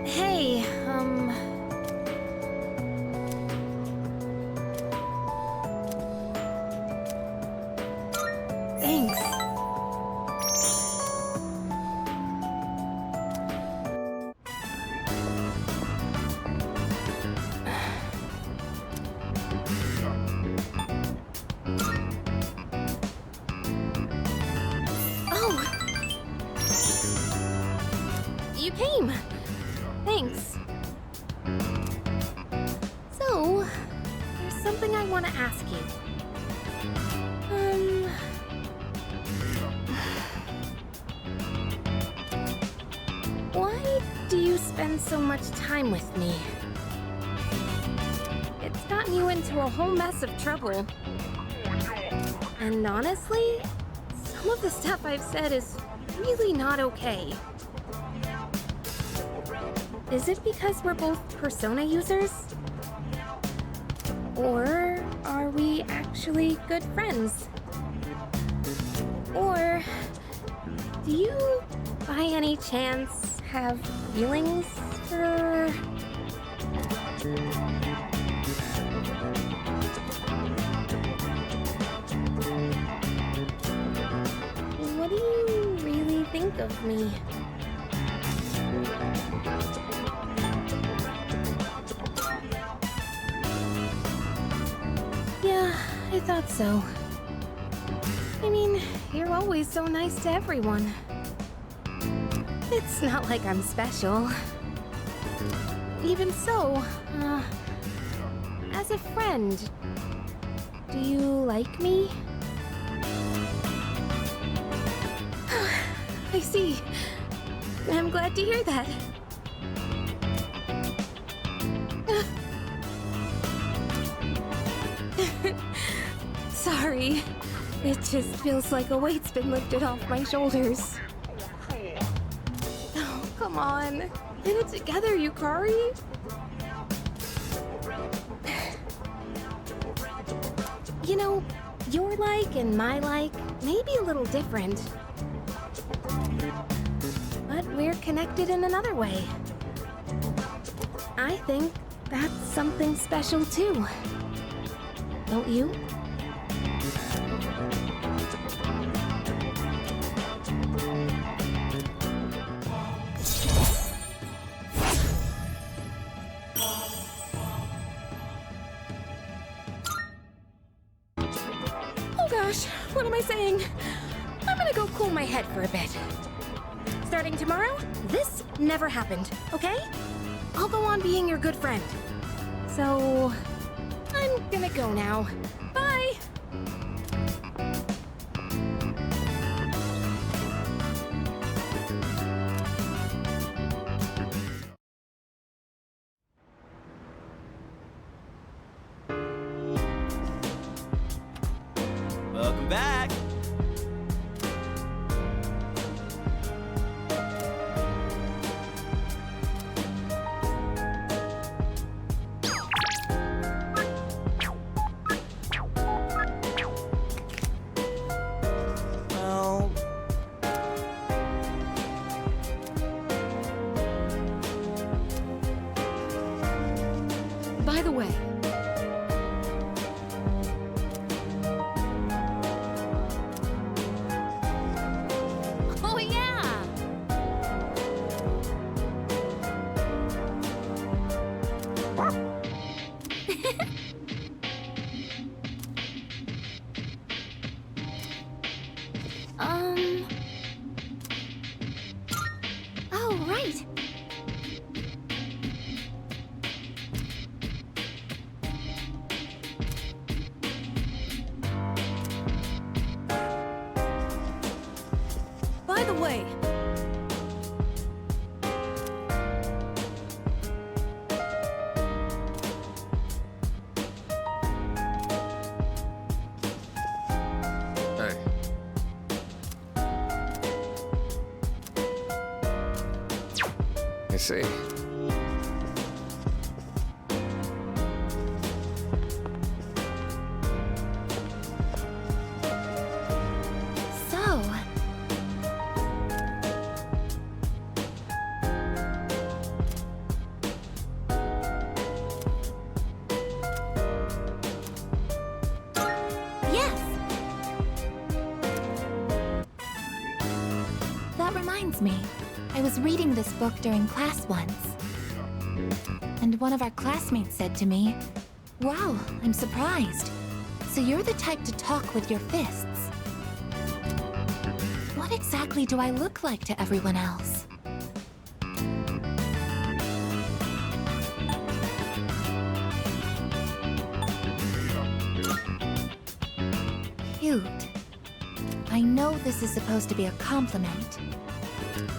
Hey, thanks. Oh! You came! Thanks. So, there's something I want to ask you. Why do you spend so much time with me? It's gotten you into a whole mess of trouble. And honestly, some of the stuff I've said is really not okay. Is it because we're both Persona users? Or are we actually good friends? Or do you, by any chance, have feelings for... What do you really think of me? Yeah, I thought so. I mean, you're always so nice to everyone. It's not like I'm special. Even so, as a friend, do you like me? I see. I'm glad to hear that. Sorry. It just feels like a weight's been lifted off my shoulders. Oh, come on. Get it together, Yukari. You know, your like and my like may be a little different. But we're connected in another way. I think that's something special too. Don't you? Oh gosh, what am I saying? I'm gonna go cool my head for a bit. Starting tomorrow, this never happened, okay? I'll go on being your good friend. So, I'm gonna go now. Bye! Welcome back. Well, By the way, oh yeah! Oh, right. By the way, Hey. I see. reminds me. I was reading this book during class once. And one of our classmates said to me, "Wow, I'm surprised. So you're the type to talk with your fists." What exactly do I look like to everyone else? Cute. I know this is supposed to be a compliment,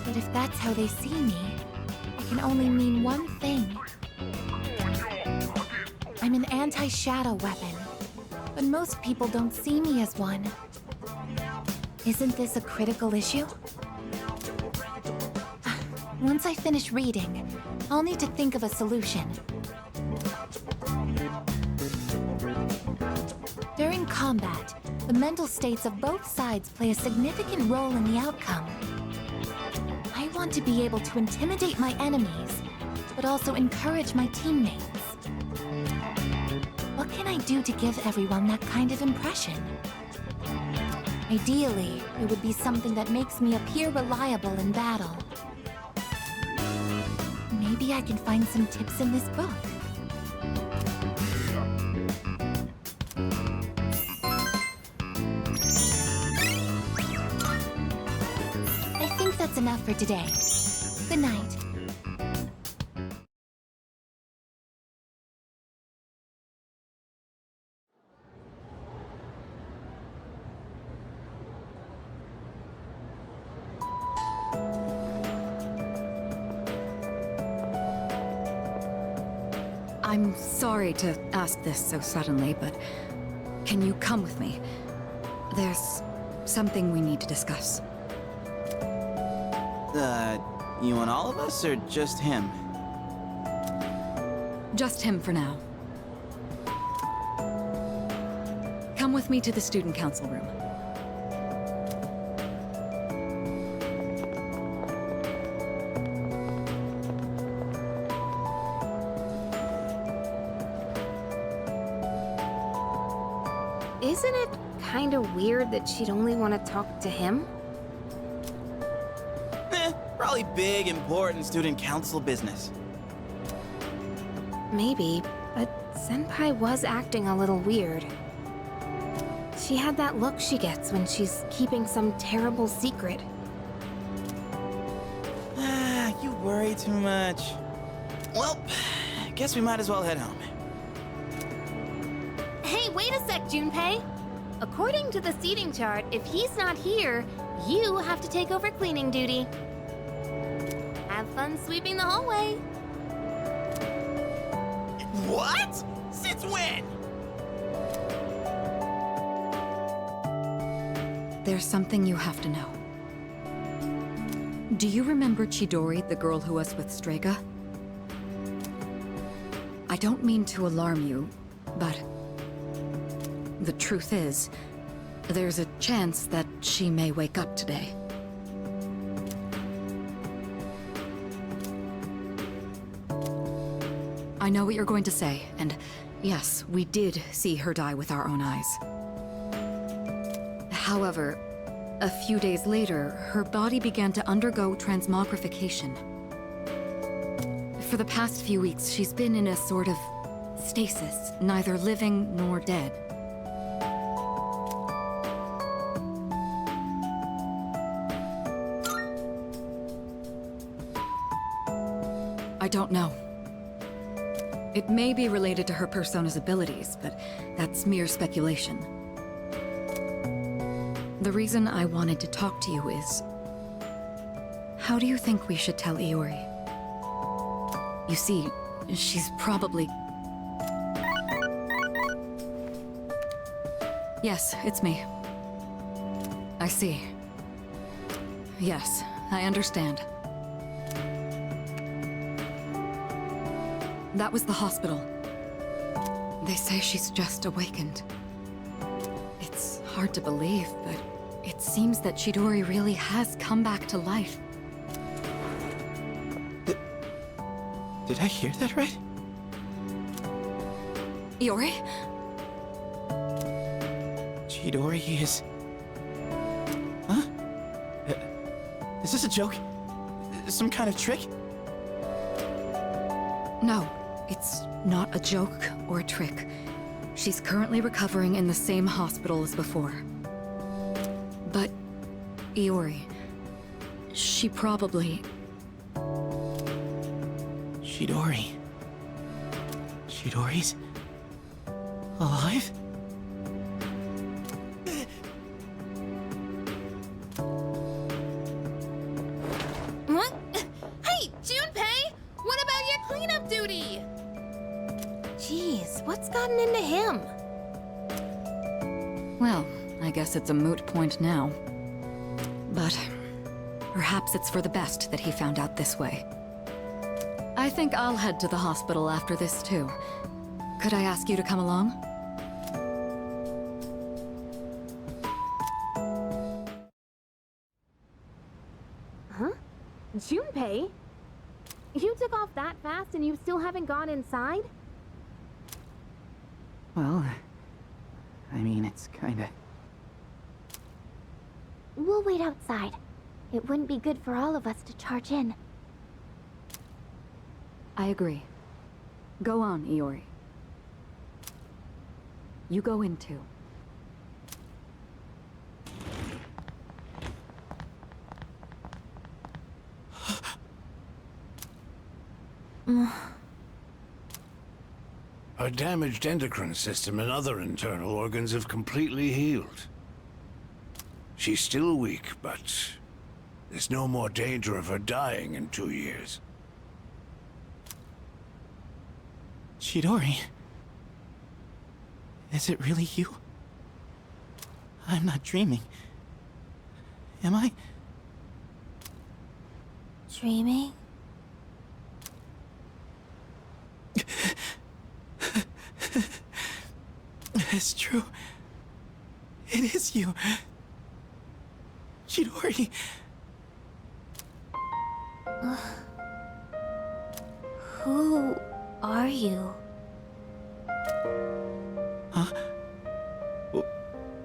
but if that's how they see me, it can only mean one thing. I'm an anti-shadow weapon, but most people don't see me as one. Isn't this a critical issue? Once I finish reading, I'll need to think of a solution. During combat, the mental states of both sides play a significant role in the outcome. I want to be able to intimidate my enemies, but also encourage my teammates. What can I do to give everyone that kind of impression? Ideally, it would be something that makes me appear reliable in battle. Maybe I can find some tips in this book. I think that's enough for today. Good night. I'm sorry to ask this so suddenly, but can you come with me? There's something we need to discuss. You want all of us, or just him? Just him for now. Come with me to the student council room. Isn't it kind of weird that she'd only want to talk to him? Probably big, important student council business. Maybe, but Senpai was acting a little weird. She had that look she gets when she's keeping some terrible secret. You worry too much. Well, guess we might as well head home. Hey, wait a sec, Junpei! According to the seating chart, if he's not here, you have to take over cleaning duty. Have fun sweeping the hallway. What? Since when? There's something you have to know. Do you remember Chidori, the girl who was with Strega? I don't mean to alarm you, but the truth is, there's a chance that she may wake up today. I know what you're going to say, and yes, we did see her die with our own eyes. However, a few days later, her body began to undergo transmogrification. For the past few weeks, she's been in a sort of stasis, neither living nor dead. I don't know. It may be related to her persona's abilities, but that's mere speculation. The reason I wanted to talk to you is... how do you think we should tell Iori? You see, she's probably... Yes, it's me. I see. Yes, I understand. That was the hospital. They say she's just awakened. It's hard to believe, but it seems that Chidori really has come back to life. Did I hear that right? Iori? Chidori is... Huh? Is this a joke? some kind of trick? No, it's not a joke or a trick. She's currently recovering in the same hospital as before. But, Iori, she probably... Chidori. Chidori's alive? What? Hey, Junpei! What about your cleanup duty? Jeez, what's gotten into him? Well, I guess it's a moot point now. But perhaps it's for the best that he found out this way. I think I'll head to the hospital after this too. Could I ask you to come along? Huh? Junpei? You took off that fast and you still haven't gone inside? Well, I mean, it's kinda... We'll wait outside. It wouldn't be good for all of us to charge in. I agree. Go on, Iori. You go in too. Her damaged endocrine system and other internal organs have completely healed. She's still weak, but there's no more danger of her dying in 2 years. Chidori? Is it really you? I'm not dreaming. Am I? Dreaming? It's true. It is you. Chidori. Who are you? Huh?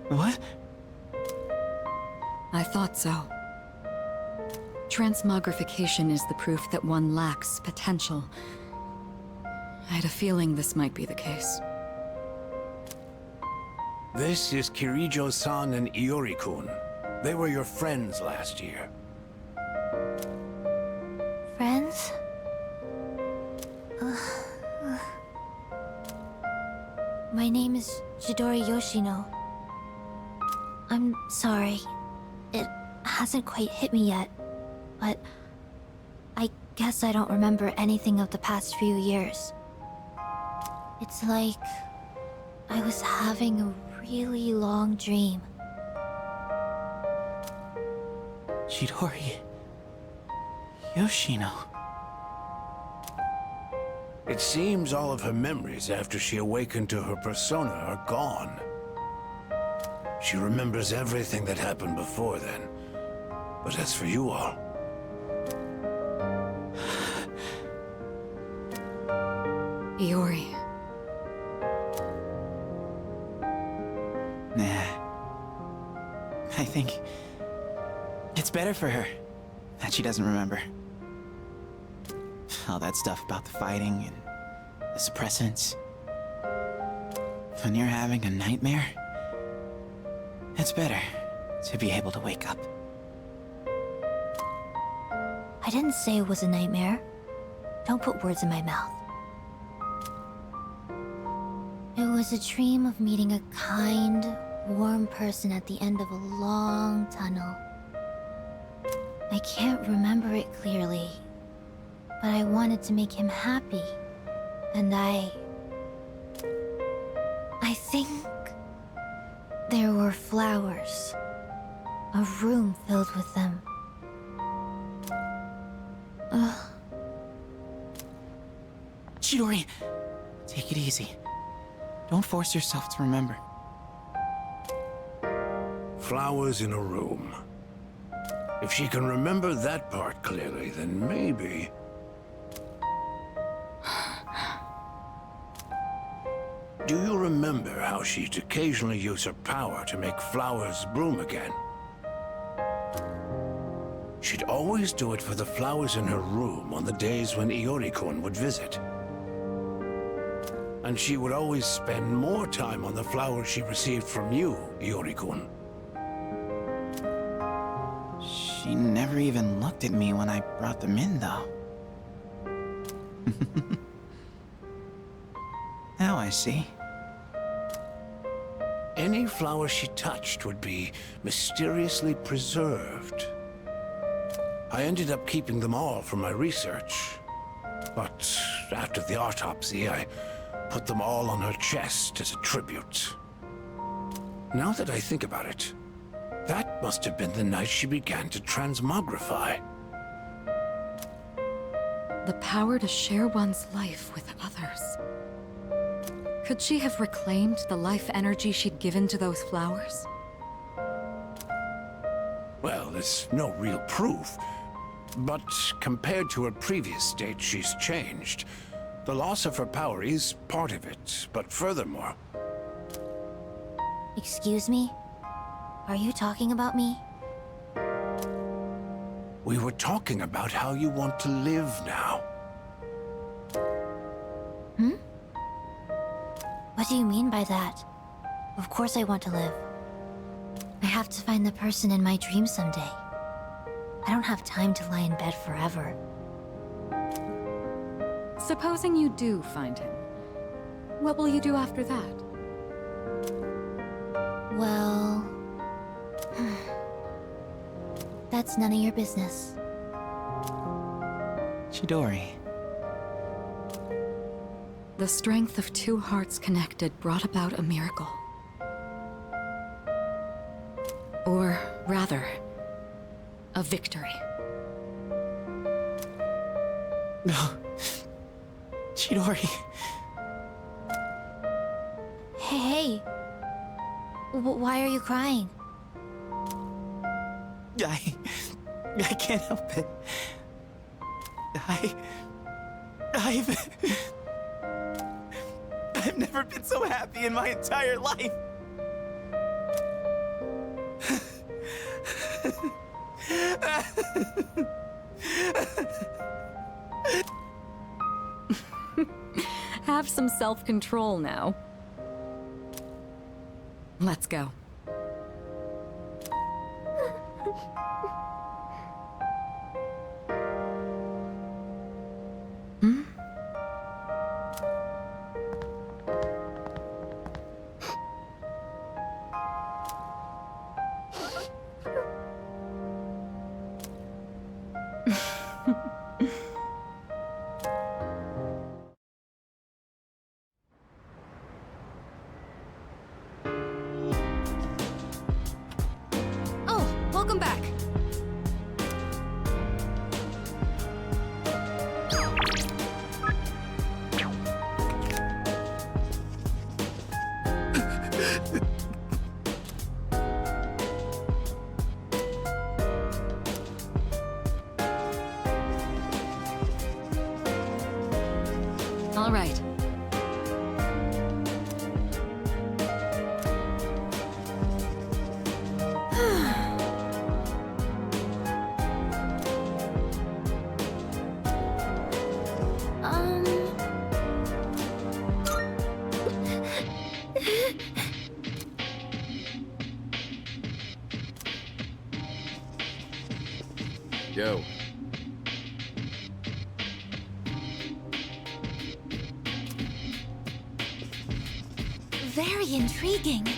What? I thought so. Transmogrification is the proof that one lacks potential. I had a feeling this might be the case. This is Kirijo-san and Iori-kun. They were your friends last year. Friends? My name is Chidori Yoshino. I'm sorry. It hasn't quite hit me yet, but I guess I don't remember anything of the past few years. It's like I was having a really long dream. Chidori. Yoshino. It seems all of her memories after she awakened to her persona are gone. She remembers everything that happened before then. But as for you all... Iori. Nah. I think it's better for her that she doesn't remember. All that stuff about the fighting and the suppressants. When you're having a nightmare, it's better to be able to wake up. I didn't say it was a nightmare. Don't put words in my mouth. It was a dream of meeting a kind, warm person at the end of a long tunnel. I can't remember it clearly, but I wanted to make him happy, and I think there were flowers, a room filled with them. Chidori, take it easy. Don't force yourself to remember. Flowers in a room. If she can remember that part clearly, then maybe... Do you remember how she'd occasionally use her power to make flowers bloom again? She'd always do it for the flowers in her room on the days when Iori-kun would visit. And she would always spend more time on the flowers she received from you, Iori-kun. She never even looked at me when I brought them in, though. Now I see. Any flower she touched would be mysteriously preserved. I ended up keeping them all for my research. But after the autopsy, I put them all on her chest as a tribute. Now that I think about it, that must have been the night she began to transmogrify. The power to share one's life with others. Could she have reclaimed the life energy she'd given to those flowers? Well, there's no real proof. But compared to her previous state, she's changed. The loss of her power is part of it, but furthermore... Excuse me? Are you talking about me? We were talking about how you want to live now. What do you mean by that? Of course I want to live. I have to find the person in my dream someday. I don't have time to lie in bed forever. Supposing you do find him, what will you do after that? Well... that's none of your business. Chidori. The strength of two hearts connected brought about a miracle. Or rather, a victory. No. Chidori. Hey! Why are you crying? I can't help it. I've never been so happy in my entire life. Have some self-control now. Let's go. Welcome back. All right. Yo. Very intriguing.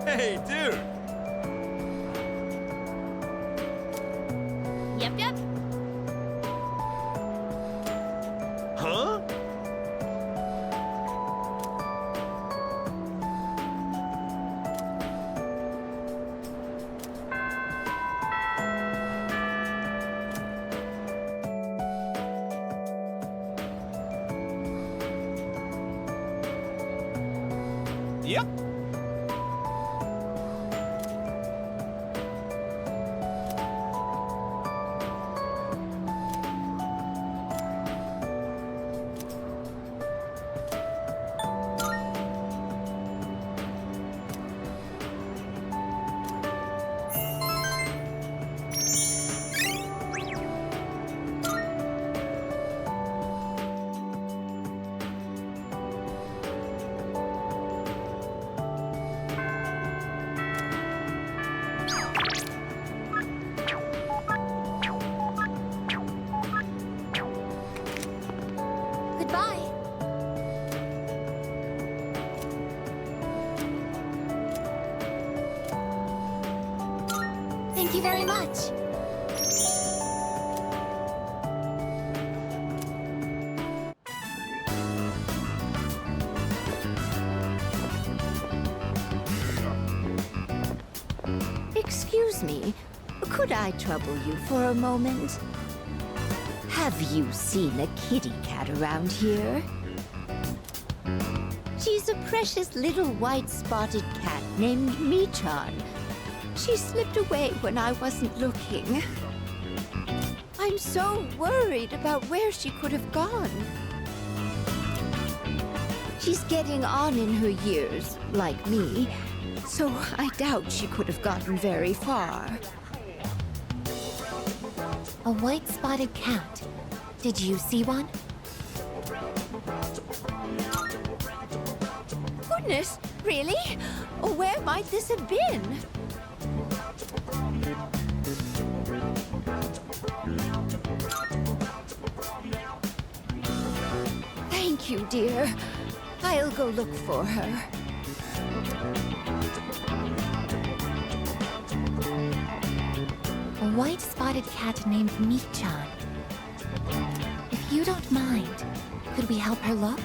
Hey, dude! Yep. Huh? Yep. Goodbye. Thank you very much. Excuse me, could I trouble you for a moment? Have you seen a kitty cat around here? She's a precious little white spotted cat named Michan. She slipped away when I wasn't looking. I'm so worried about where she could have gone. She's getting on in her years, like me, so I doubt she could have gotten very far. A white spotted cat. Did you see one? Goodness, really? Where might this have been? Thank you, dear. I'll go look for her. A white spotted cat named Michan. If you don't mind, could we help her look?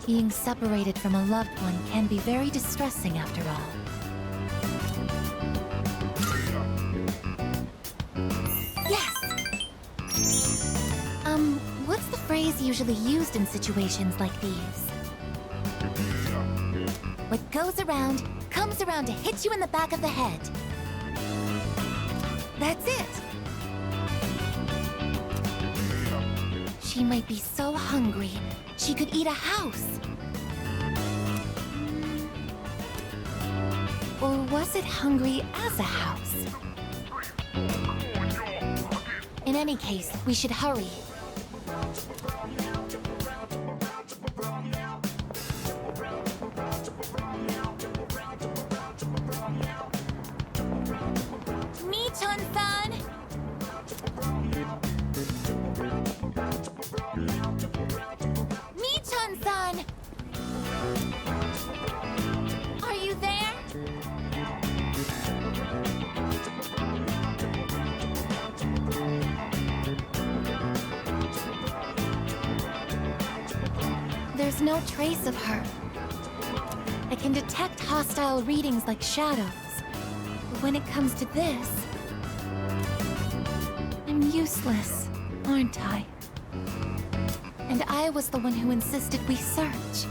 Being separated from a loved one can be very distressing after all. Yes! What's the phrase usually used in situations like these? What goes around, comes around to hit you in the back of the head. That's it! She might be so hungry, she could eat a house. Or was it hungry as a house? In any case, we should hurry. Michan-san! Michan-san! Are you there? There's no trace of her. I can detect hostile readings like shadows. But when it comes to this, I'm useless, aren't I? And I was the one who insisted we search.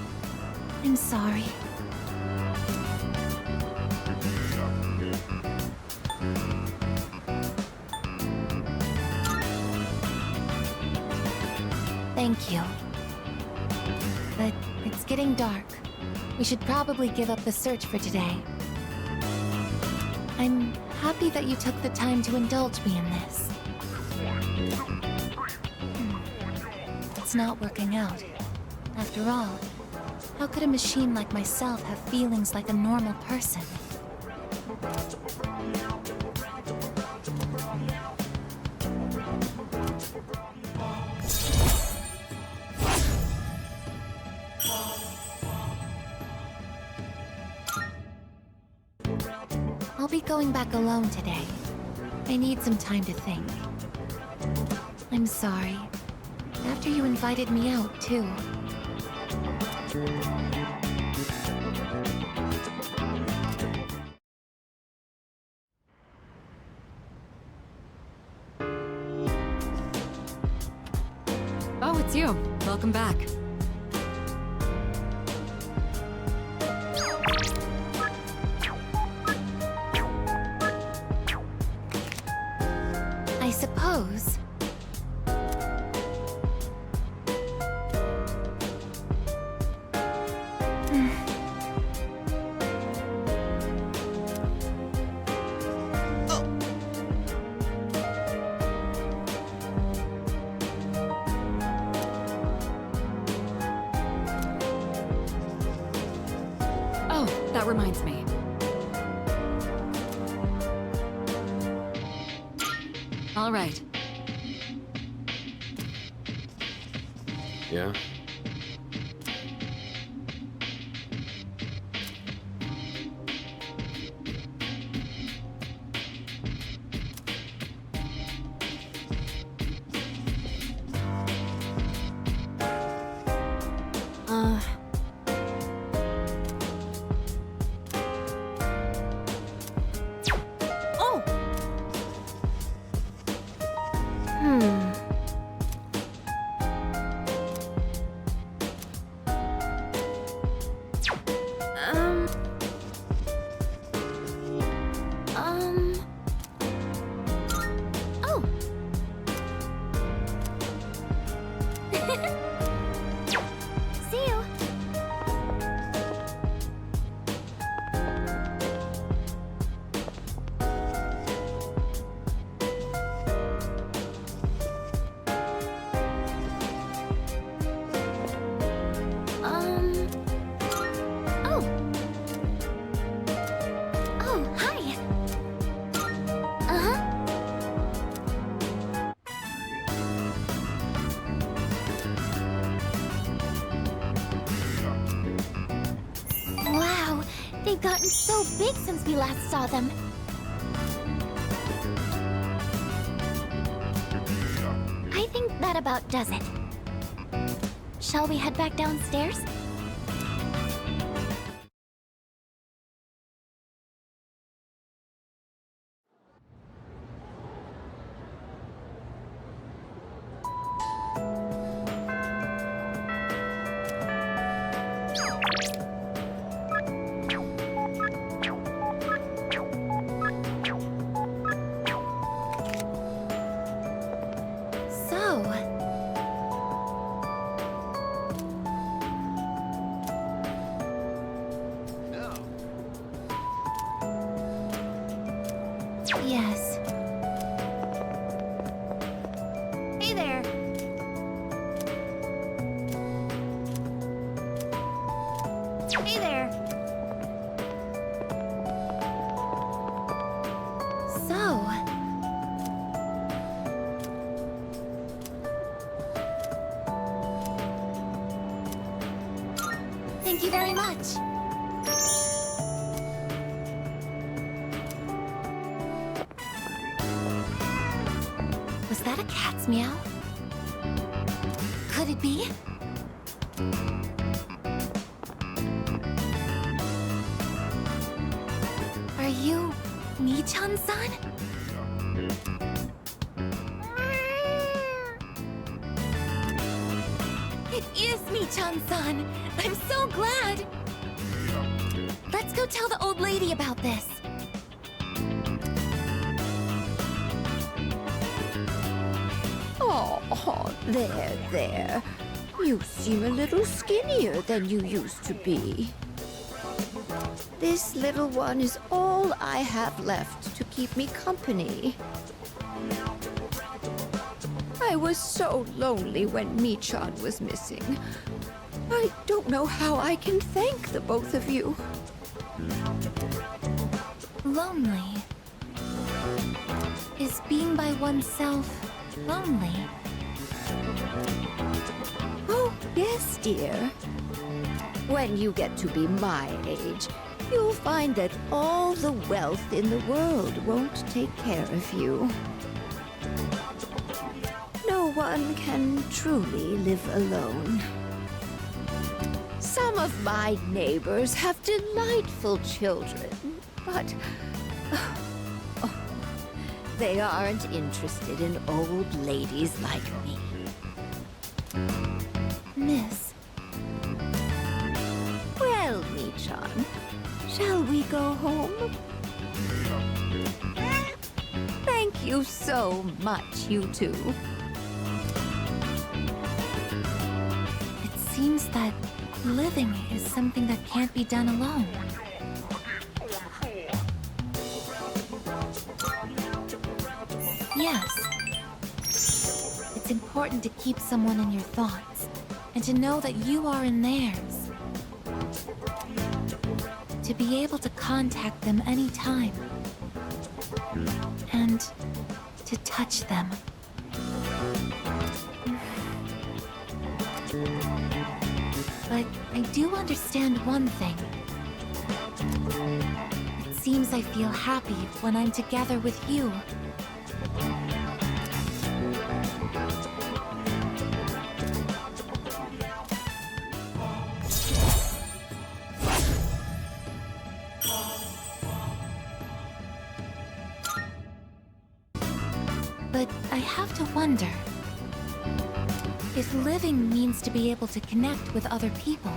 I'm sorry. Thank you. But it's getting dark. We should probably give up the search for today. I'm happy that you took the time to indulge me in this. It's not working out. After all, how could a machine like myself have feelings like a normal person? be going back alone today. I need some time to think. I'm sorry. After you invited me out, too. Oh, it's you. Welcome back. I suppose. Oh, that reminds me. All right. Yeah? Oh! Oh! See you! Oh! Oh, hi! Uh-huh. Wow, they've gotten so big since we last saw them. I think that about does it. Shall we head back downstairs? So, yes. Hey there! Hey there! So, thank you very much. Was that a cat's meow? Could it be? Are you Mii-chan-san? It is Mii-chan-san! I'm so glad! Let's go tell the old lady about this. Oh, there. You seem a little skinnier than you used to be. This little one is all I have left to keep me company. I was so lonely when Mii-chan was missing. I don't know how I can thank the both of you. Lonely. Is being by oneself lonely? Oh, yes, dear. When you get to be my age, you'll find that all the wealth in the world won't take care of you. No one can truly live alone. Some of my neighbors have delightful children, but they aren't interested in old ladies like me. Miss, Well, Michan, shall we go home? Thank you so much, you two. it seems that living is something that can't be done alone. Yes. It's important to keep someone in your thoughts, and to know that you are in theirs. To be able to contact them anytime. And to touch them. But I do understand one thing. It seems I feel happy when I'm together with you. But I have to wonder, if living means to be able to connect with other people,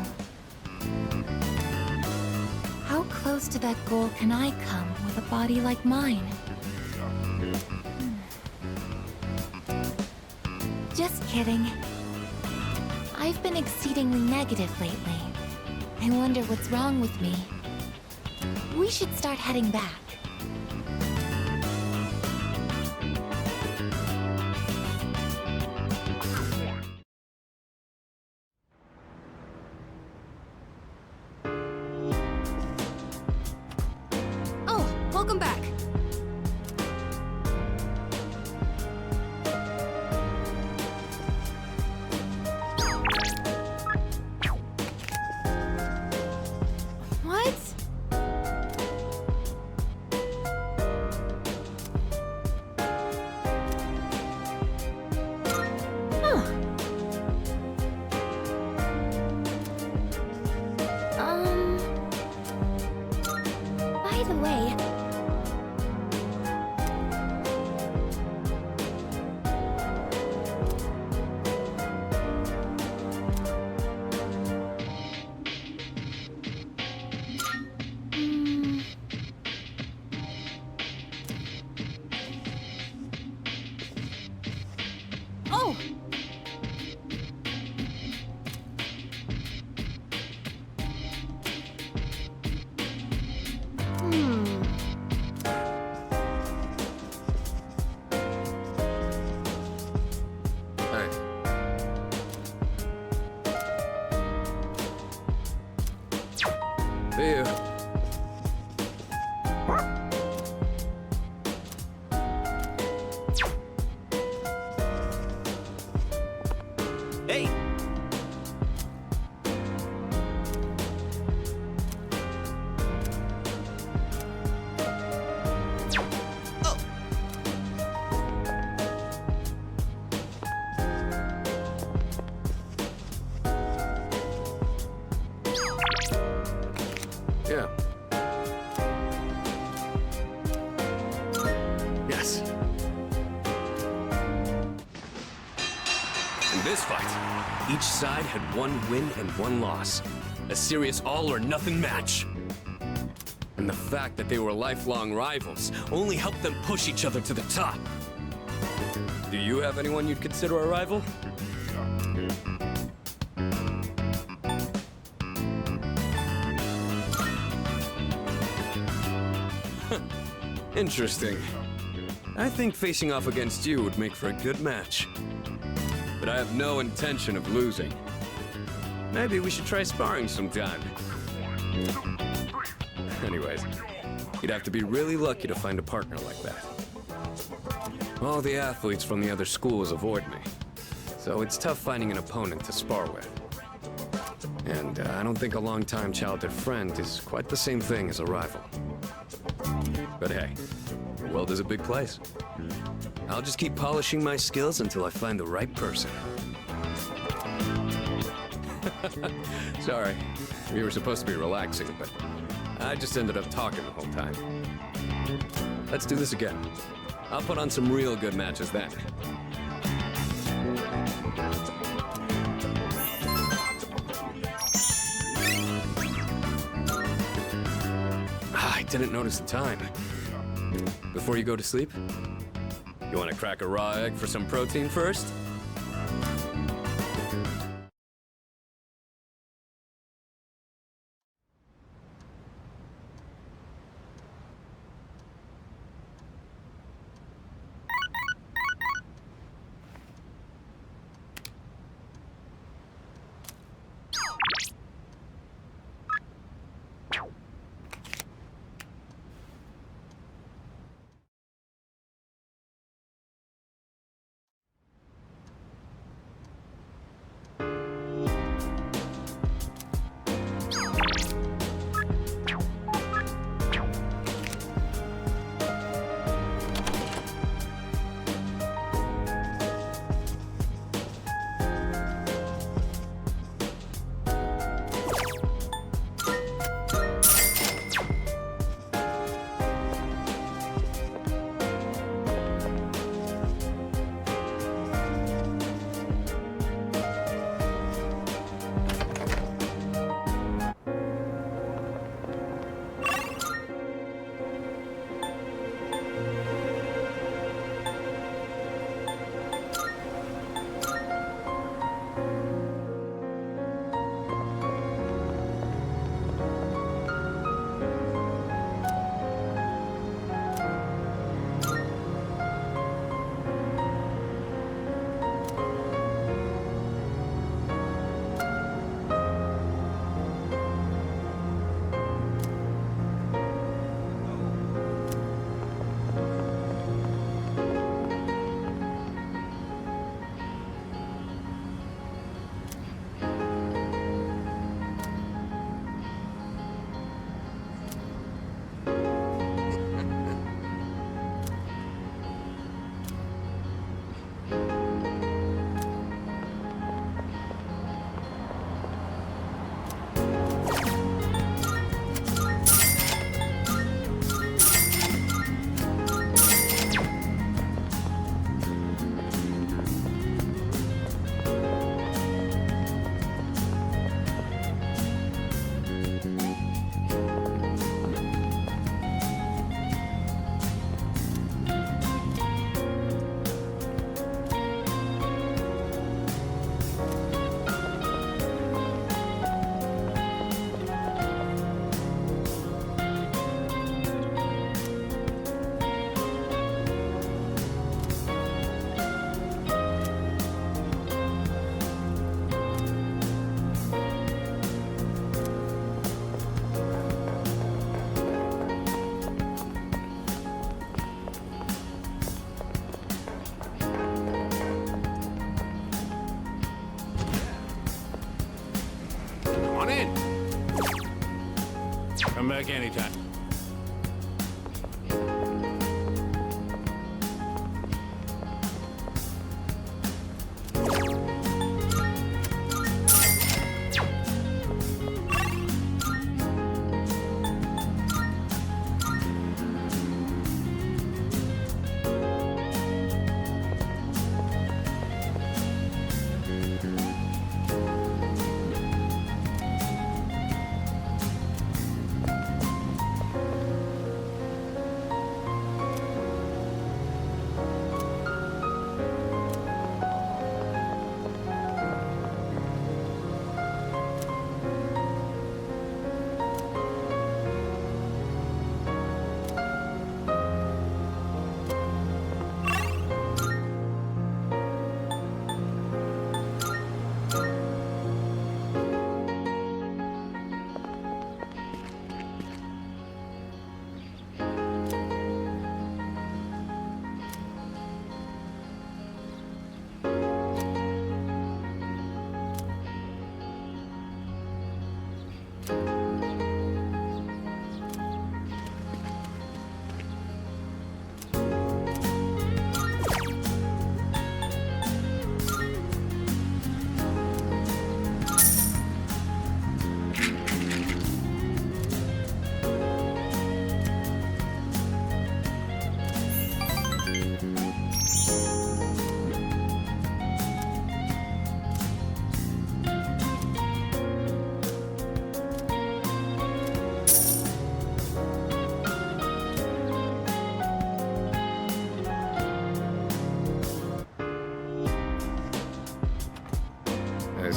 how close to that goal can I come with a body like mine? Just kidding. I've been exceedingly negative lately. I wonder what's wrong with me. We should start heading back. Oh, welcome back. What? Huh. By the way, Oh! Hey. See you. Hey! Yeah. Yes. In this fight, each side had one win and one loss. A serious all-or-nothing match. And the fact that they were lifelong rivals only helped them push each other to the top. Do you have anyone you'd consider a rival? Interesting. I think facing off against you would make for a good match. But I have no intention of losing. Maybe we should try sparring sometime. Anyways, you'd have to be really lucky to find a partner like that. All the athletes from the other schools avoid me, so it's tough finding an opponent to spar with. And I don't think a long-time childhood friend is quite the same thing as a rival. But hey, the world is a big place. I'll just keep polishing my skills until I find the right person. Sorry, we were supposed to be relaxing, but I just ended up talking the whole time. Let's do this again. I'll put on some real good matches then. I didn't notice the time. Before you go to sleep, you want to crack a raw egg for some protein first? Come back anytime.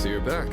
see you're back.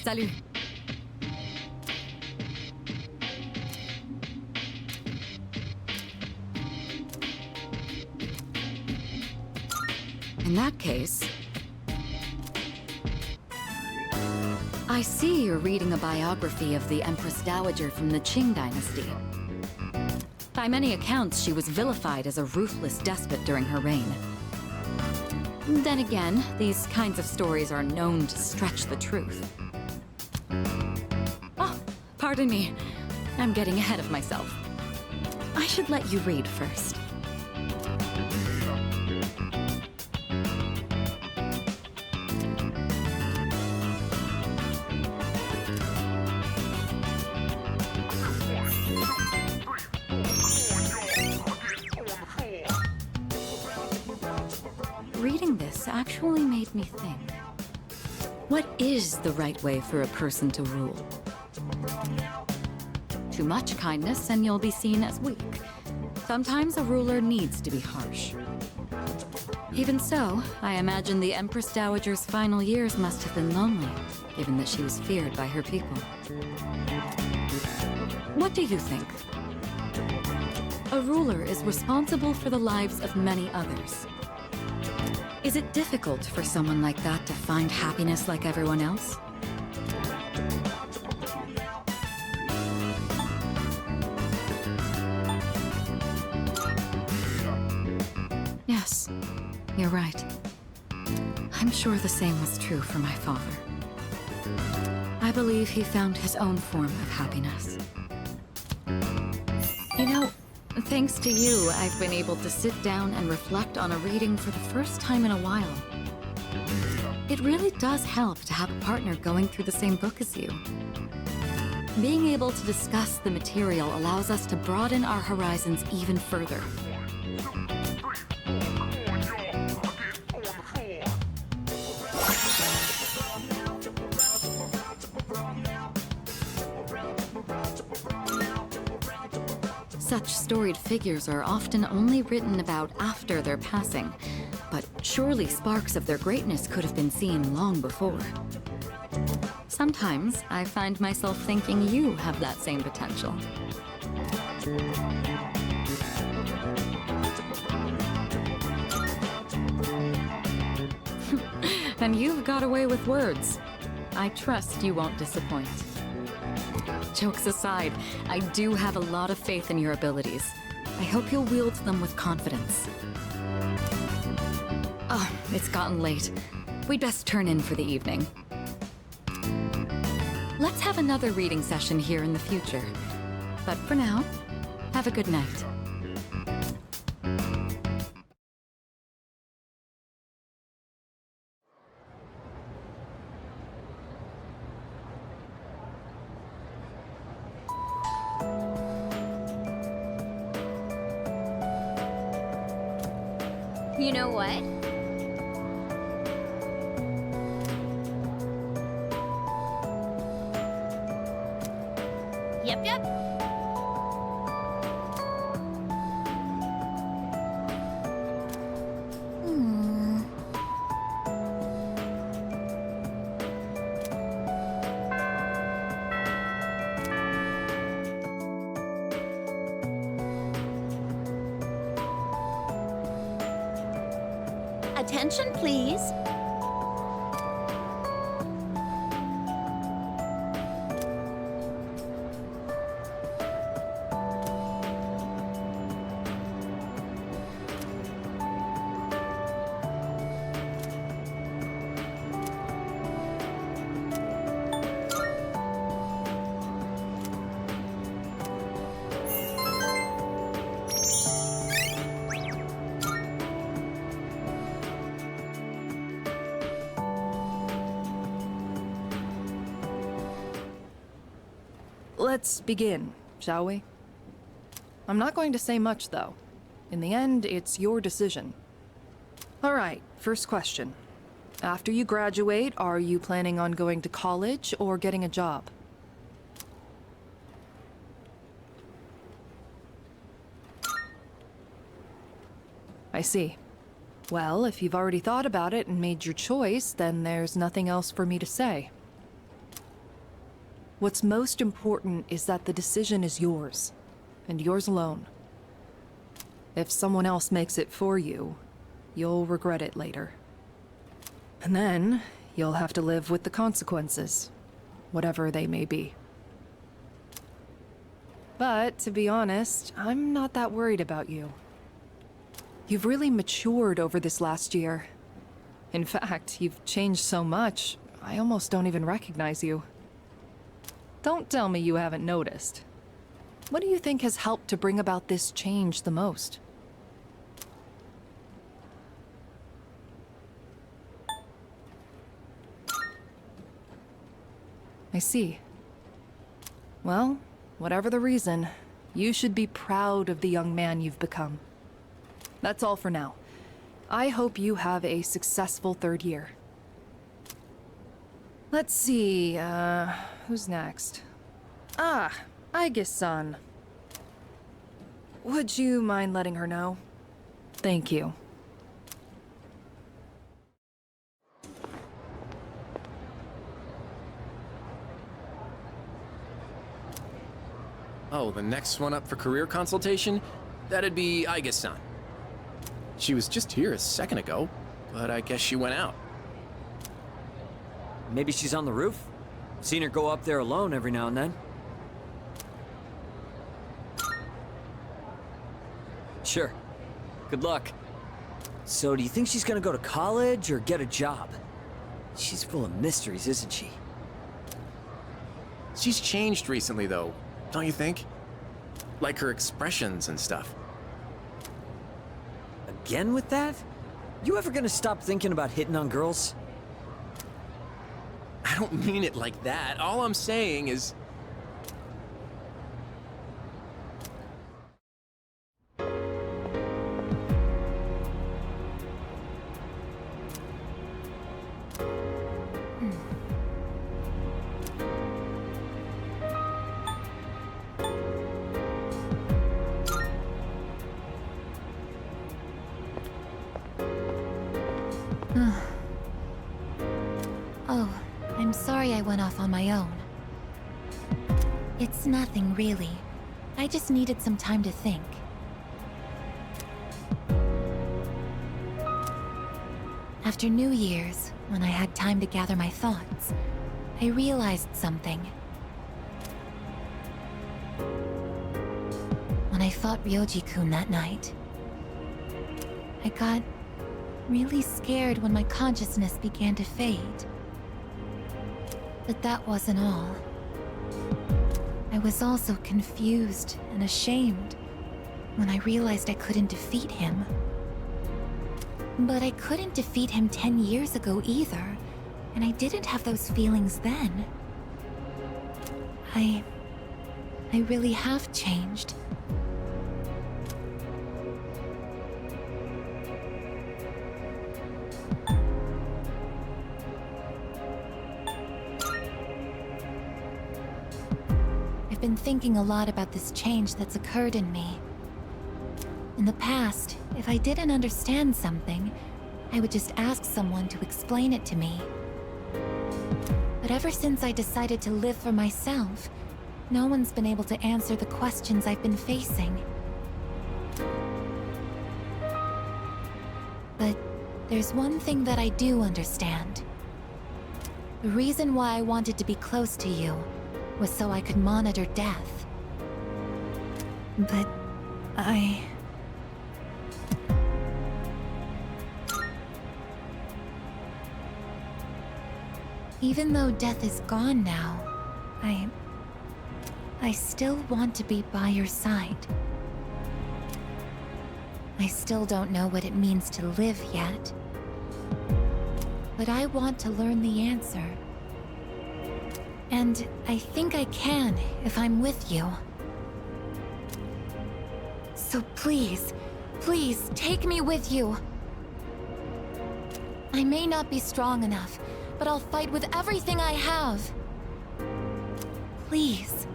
Salut. In that case, I see you're reading a biography of the Empress Dowager from the Qing dynasty. By many accounts, she was vilified as a ruthless despot during her reign. Then again, these kinds of stories are known to stretch the truth. Oh, pardon me. I'm getting ahead of myself. I should let you read first. Reading this actually made me think. What is the right way for a person to rule? Too much kindness and you'll be seen as weak. Sometimes a ruler needs to be harsh. Even so, I imagine the Empress Dowager's final years must have been lonely, given that she was feared by her people. What do you think? A ruler is responsible for the lives of many others. Is it difficult for someone like that to find happiness like everyone else? Yes, you're right. I'm sure the same was true for my father. I believe he found his own form of happiness. You know, thanks to you, I've been able to sit down and reflect on a reading for the first time in a while. It really does help to have a partner going through the same book as you. Being able to discuss the material allows us to broaden our horizons even further. Such storied figures are often only written about after their passing, but surely sparks of their greatness could have been seen long before. Sometimes I find myself thinking you have that same potential. And you've got away with words. I trust you won't disappoint. Jokes aside, I do have a lot of faith in your abilities. I hope you'll wield them with confidence. Oh, it's gotten late. We'd best turn in for the evening. Let's have another reading session here in the future. But for now, have a good night. You know what? Yep. Attention, please. Let's begin, shall we? I'm not going to say much, though. In the end, it's your decision. Alright, first question. After you graduate, are you planning on going to college or getting a job? I see. Well, if you've already thought about it and made your choice, then there's nothing else for me to say. What's most important is that the decision is yours, and yours alone. If someone else makes it for you, you'll regret it later. And then, you'll have to live with the consequences, whatever they may be. But, to be honest, I'm not that worried about you. You've really matured over this last year. In fact, you've changed so much, I almost don't even recognize you. Don't tell me you haven't noticed. What do you think has helped to bring about this change the most? I see. Well, whatever the reason, you should be proud of the young man you've become. That's all for now. I hope you have a successful third year. Let's see, who's next? Ah, Aige-san. Would you mind letting her know? Thank you. Oh, the next one up for career consultation? That'd be Aige-san. She was just here a second ago, but I guess she went out. Maybe she's on the roof? Seen her go up there alone every now and then. Sure. Good luck. So, do you think she's gonna go to college or get a job? She's full of mysteries, isn't she? She's changed recently, though, don't you think? Like her expressions and stuff. Again with that? You ever gonna stop thinking about hitting on girls? I don't mean it like that. All I'm saying is... Oh, I'm sorry I went off on my own. It's nothing, really. I just needed some time to think. After New Year's, when I had time to gather my thoughts, I realized something. When I fought Ryoji-kun that night, I got really scared when my consciousness began to fade. But that wasn't all. I was also confused and ashamed when I realized I couldn't defeat him. But I couldn't defeat him 10 years ago either, and I didn't have those feelings then. I really have changed. I've been thinking a lot about this change that's occurred in me. In the past, if I didn't understand something, I would just ask someone to explain it to me. But ever since I decided to live for myself, no one's been able to answer the questions I've been facing. But there's one thing that I do understand. The reason why I wanted to be close to you was so I could monitor death. But even though death is gone now, I still want to be by your side. I still don't know what it means to live yet. But I want to learn the answer. And I think I can if I'm with you. So please, please take me with you. I may not be strong enough, but I'll fight with everything I have. Please.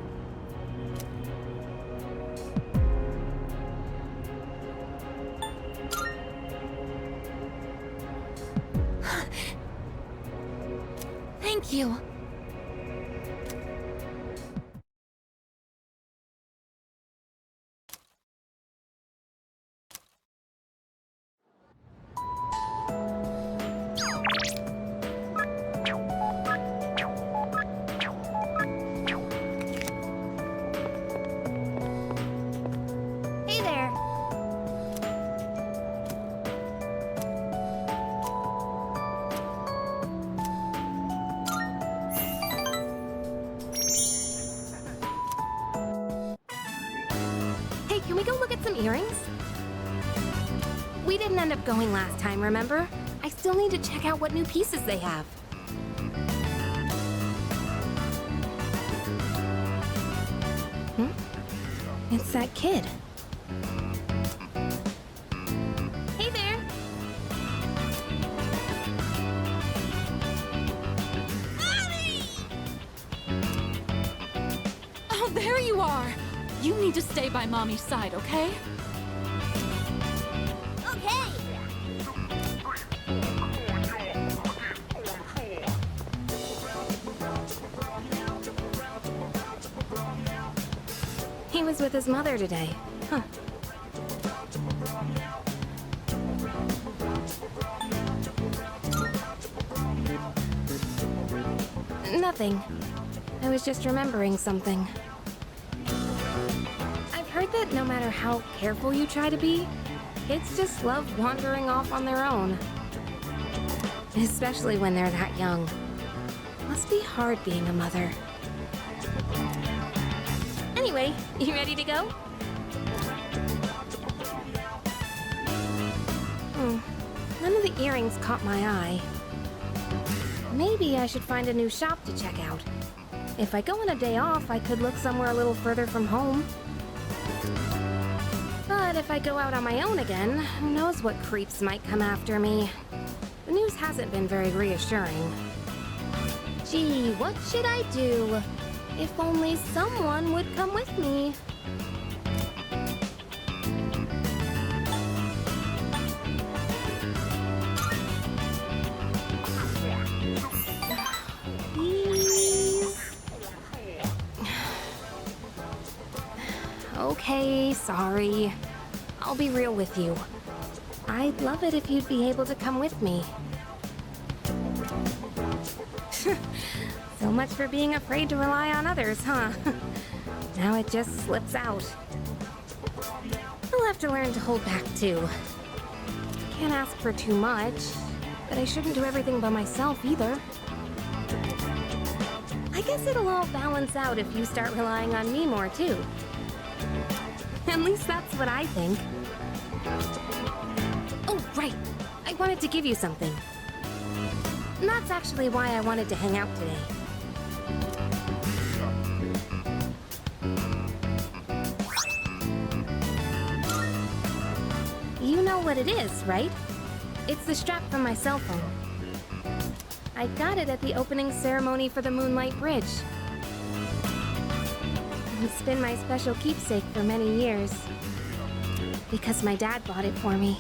Thank you. Hey there. Hey, can we go look at some earrings? We didn't end up going last time, remember? I still need to check out what new pieces they have. It's that kid. Hey there! Oh, there you are! You need to stay by Mommy's side, okay? Okay. He was with his mother today. Huh. Nothing. I was just remembering something. I've heard that no matter how careful you try to be, kids just love wandering off on their own. Especially when they're that young. Must be hard being a mother. Anyway, you ready to go? None of the earrings caught my eye. Maybe I should find a new shop to check out. If I go on a day off, I could look somewhere a little further from home. But if I go out on my own again, who knows what creeps might come after me. The news hasn't been very reassuring. Gee, what should I do? If only someone would come with me. Please. Okay, sorry. I'll be real with you. I'd love it if you'd be able to come with me. So much for being afraid to rely on others, huh? Now it just slips out. I'll have to learn to hold back, too. Can't ask for too much, but I shouldn't do everything by myself, either. I guess it'll all balance out if you start relying on me more, too. At least that's what I think. Oh, right. I wanted to give you something. And that's actually why I wanted to hang out today. You know what it is, right? It's the strap from my cell phone. I got it at the opening ceremony for the Moonlight Bridge. It's been my special keepsake for many years. Because my dad bought it for me.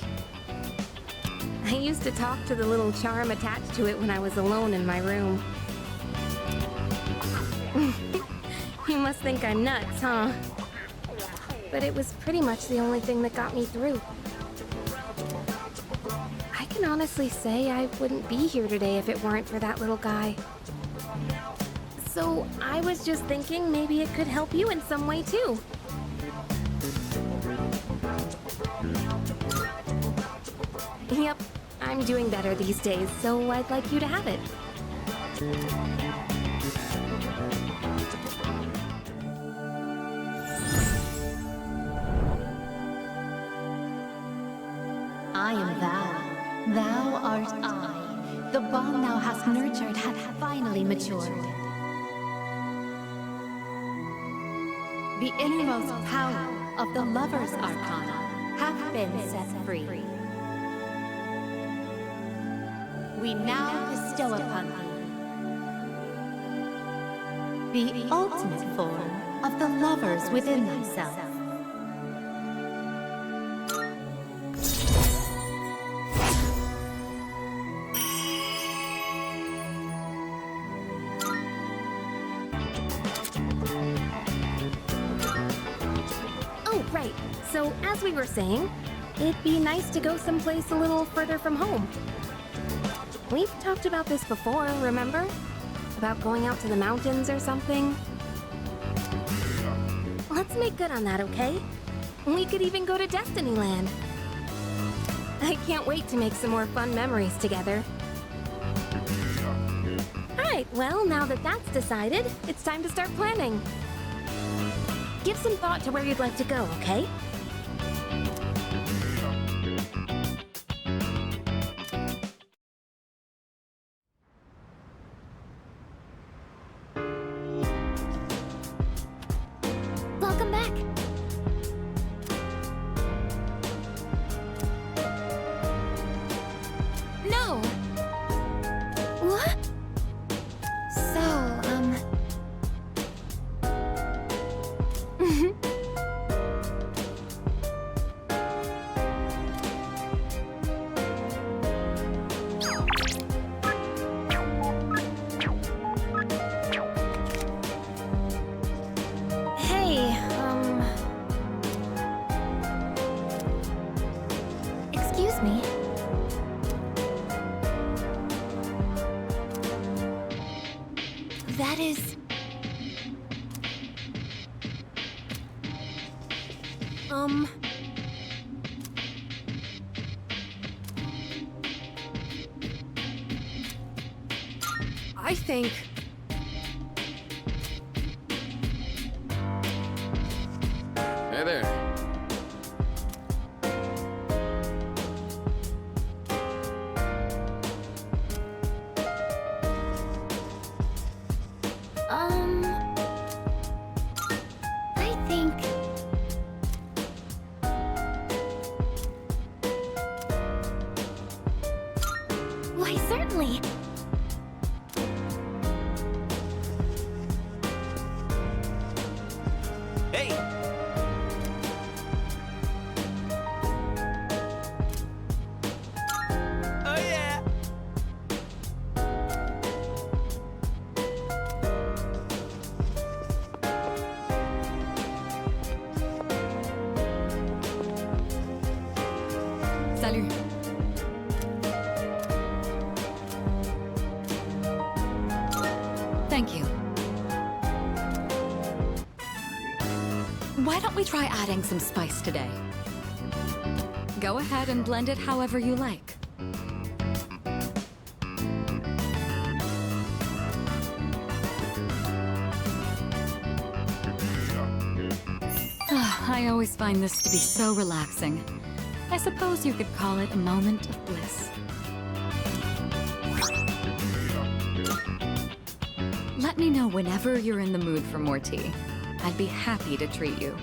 I used to talk to the little charm attached to it when I was alone in my room. You must think I'm nuts, huh? But it was pretty much the only thing that got me through. I can honestly say I wouldn't be here today if it weren't for that little guy. So I was just thinking maybe it could help you in some way too. Yep, I'm doing better these days, so I'd like you to have it. I am thou. Thou art I. The bond thou hast nurtured hath finally matured. The innermost power of the Lover's Arcana have been set free. We now bestow upon thee the ultimate form of the lovers within thyself. Oh, right. So, as we were saying, it'd be nice to go someplace a little further from home. We've talked about this before, remember? About going out to the mountains or something? Let's make good on that, okay? We could even go to Destinyland. I can't wait to make some more fun memories together. Alright, well, now that that's decided, it's time to start planning. Give some thought to where you'd like to go, okay? Welcome back. No. What? So, Hey, excuse me. That is... I think... Hey there. I think... Why, certainly. Hey! Oh yeah! Salut. Thank you. Why don't we try adding some spice today? Go ahead and blend it however you like. I always find this to be so relaxing. I suppose you could call it a moment of bliss. Let me know whenever you're in the mood for more tea. I'd be happy to treat you.